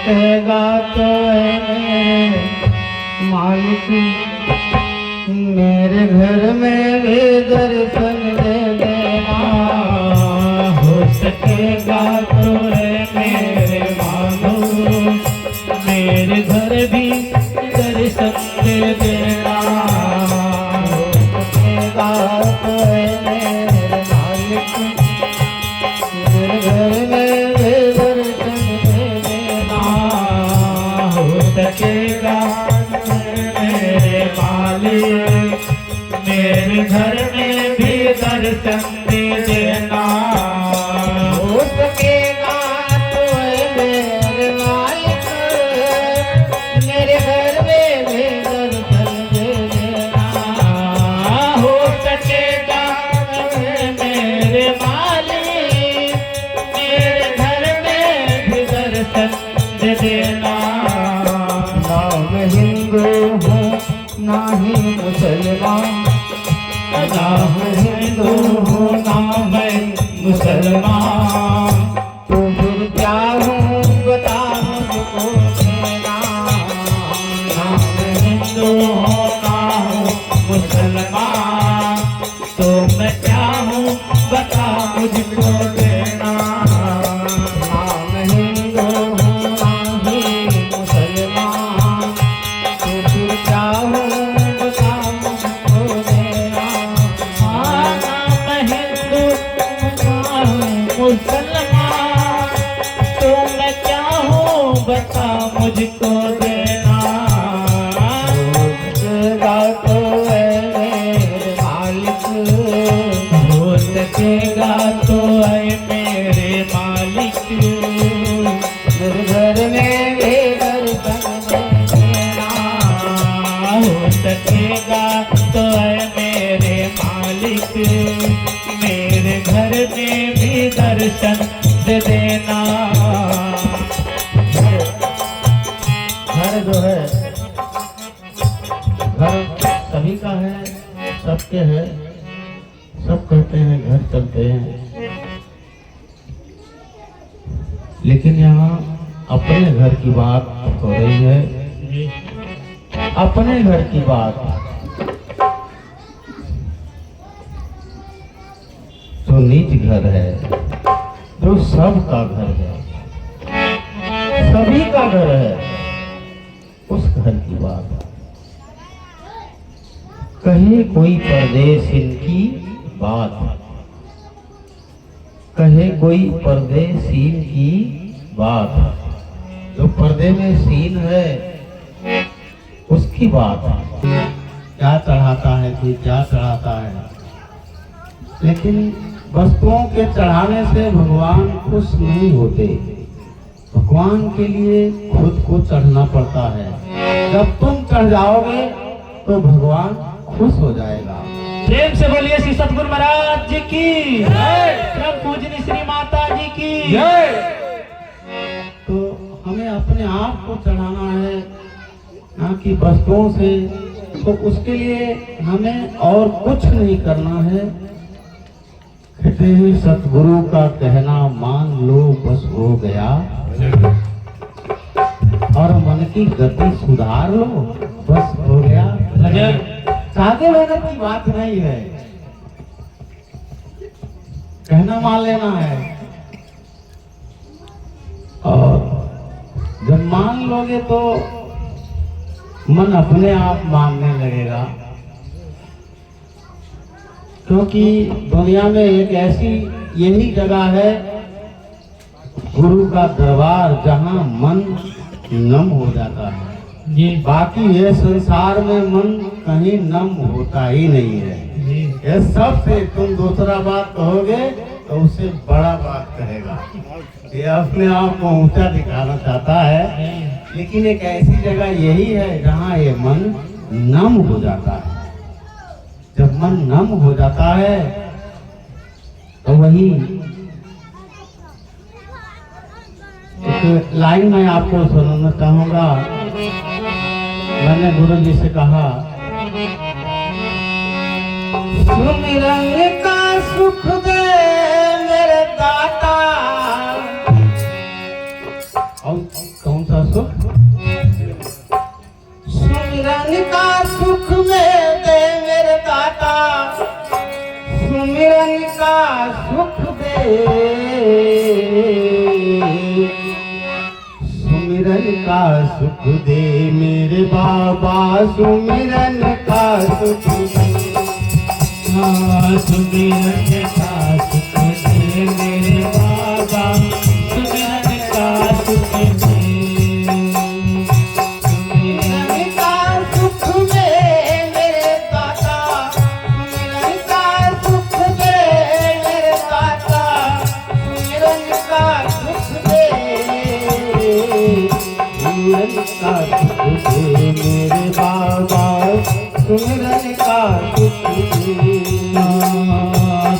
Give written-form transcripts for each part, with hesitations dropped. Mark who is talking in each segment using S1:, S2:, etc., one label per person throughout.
S1: सकेगा तो है मालिक मेरे घर में भी दर्शन दे देना।
S2: हो सकेगा तो है मेरे मालिक मेरे घर भी दर्शन दे देना।
S1: हो सकेगा तो है मेरे मालिक मेरे घर में भी दर्शन दे देना।
S2: हो सकेगा मेरे मालिक मेरे घर में भी दर्शन दे देना।
S1: हो सकेगा तो है मेरे मालिक मेरे घर में भी दर्शन दे देना।
S2: हो सकेगा मेरे मालिक मेरे घर में भी दर्शन दे देना।
S1: ना मैं हिंदू हूँ ना ही मुसलमान,
S2: ना मैं हिंदू हूँ ना मैं मुसलमान।
S1: तो फिर क्या हूँ बता मुझको देना।
S2: ना मैं हिंदू हूँ ना हूँ मुसलमान। तो मैं क्या हूँ बता मुझको देना।
S1: ना मैं हिंदू हूँ ना ही मुसलमान, तो फिर क्या हूँ बता मुझको देना।
S2: ना मैं हिंदू ना हूँ मुसलमान। तो मैं क्या हूँ बता मुझको देना।
S1: सकेगा तो है मेरे मालिक
S2: हो सकेगा तो है मेरे मालिक
S1: मेरे घर में भी दर्शन दे देना।
S2: हो सकेगा तो है मेरे मालिक मेरे घर में भी दर्शन दे देना।
S1: घर जो है घर सभी का है, सबके है, सब कहते हैं घर चलते हैं, लेकिन यहाँ अपने घर की बात हो रही है। अपने घर की बात जो निज घर है, जो सबका घर है, सभी का घर है, उस घर की बात है। कहे कोई परदेश इनकी बात, कहे कोई परदेसीन की बात, जो पर्दे में सीन है उसकी बात। क्या चढ़ाता है कोई क्या चढ़ाता है, लेकिन वस्तुओं के चढ़ाने से भगवान खुश नहीं होते। भगवान के लिए खुद को चढ़ना पड़ता है। जब तुम चढ़ जाओगे तो भगवान खुश हो जाएगा।
S2: प्रेम से बोलिए श्री सतगुरु महाराज जी की जय। पूजनी श्री माता जी की जय।
S1: तो हमें अपने आप को चढ़ाना है, ना कि वस्तुओं से। तो उसके लिए हमें और कुछ नहीं करना है। कहते हैं सतगुरु का कहना मान लो बस हो गया, और मन की गति सुधार लो बस हो गया। सादे मेहनत की बात नहीं है, कहना मान लेना है। और जब मान लोगे तो मन अपने आप मानने लगेगा, क्योंकि दुनिया में एक ऐसी यही जगह है गुरु का दरबार जहाँ मन नम हो जाता है।
S2: जी
S1: बाकी ये संसार में मन कहीं नम होता ही नहीं है।
S2: जी
S1: ये सबसे तुम दूसरा बात कहोगे तो उससे बड़ा बात कहेगा। ये अपने आप को ऊंचा दिखाना चाहता है, लेकिन एक ऐसी जगह यही है जहाँ ये मन नम हो जाता है। जब मन नम हो जाता है तो वही एक लाइन मैं आपको सुनाना चाहूंगा। मैंने गुरु जी से कहा, सुमिरन का सुख दे मेरे दाता। और कौन सा का सुख दे, सुमिरन का सुख दे मेरे बाबा, सुमिरन का सुख दे।
S2: सुमिरन का सुख दे मेरे बाबा, सुमिरन का सुख दे।
S1: सुमिरन का सुख दे मेरे दाता, सुमिरन का सुख दे मेरे दाता, सुमिरन का सुख दे, सुमिरन का सुख दे मेरे बाबा, सुमिरन का सुख दे।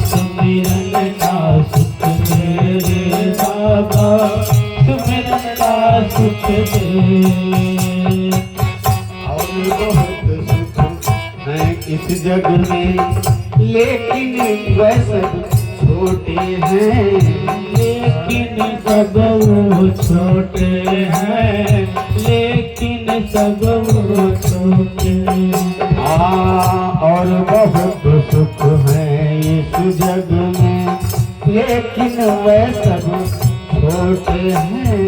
S2: सुमिरन का सुख दे रे बाबा, सुमिरन का सुख दे।
S1: और बहुत सुख है इस जग में, लेकिन वह सब छोटे हैं,
S2: लेकिन सब वो छोटे हैं, लेकिन सब वो छोटे हैं।
S1: और बहुत सुख है इस जग में, लेकिन वह सब छोटे हैं,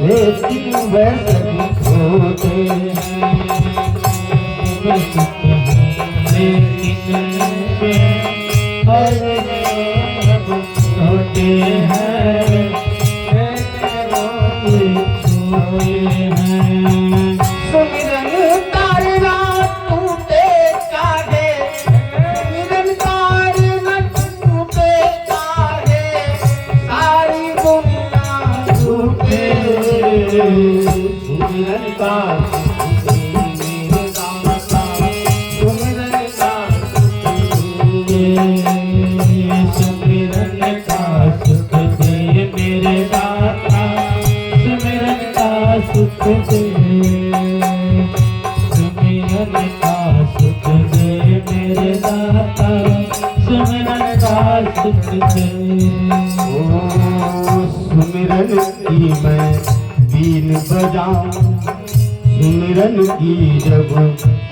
S1: लेकिन वह सब छोटे हैं।
S2: वह सुख है, लेकिन और सब छोटे हैं, छोटे हैं।
S1: सुमिरन तारना टूटे चाहे, सुमिरन तारना टूटे चाहे, सारी दुनिया टूटे। सुमिरन का सुख दे मेरे दाता, सुमिरन का सुख दे।
S2: सुमिरन का सुख दे मेरे दाता, सुमिरन का सुख दे। सुमिरन का सुख दे मेरे दाता, सुमिरन का सुख दे।
S1: ओ सुमिरन की मैं बीन बजाऊं, सुमिरन की जब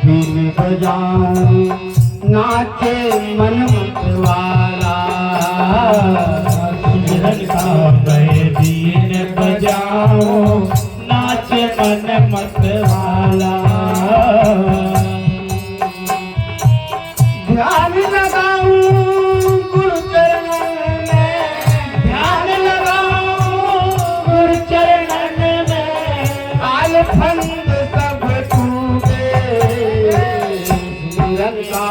S1: बीन बजाऊं, नाचे मन मत वाला।
S2: सुमिरन का मैं बीन बजाऊं, नाच मन मत वाला।
S1: ध्यान लगाऊं गुरु चरणों में,
S2: ध्यान लगाओ गुरु चरणन में,
S1: काल फंद सब टूटे। सुमिरन का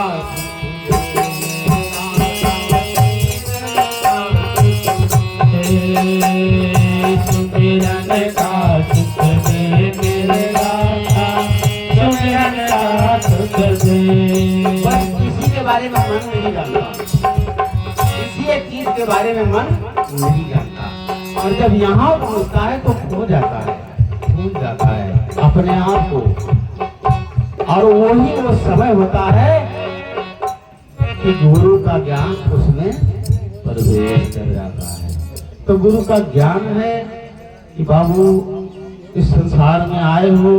S2: सुमिरन का सुख दे मेरे दाता, सुमिरन का सुख दे।
S1: बस किसी के बारे में मन नहीं जानता, किसी एक चीज के बारे में मन नहीं जानता, और जब यहाँ पहुँचता है तो खो जाता है, भूल जाता है अपने आप को। और वही वो समय होता है कि गुरु का ज्ञान उसमें प्रवेश कर जाता है। तो गुरु का ज्ञान है कि बाबू इस संसार में आए हो,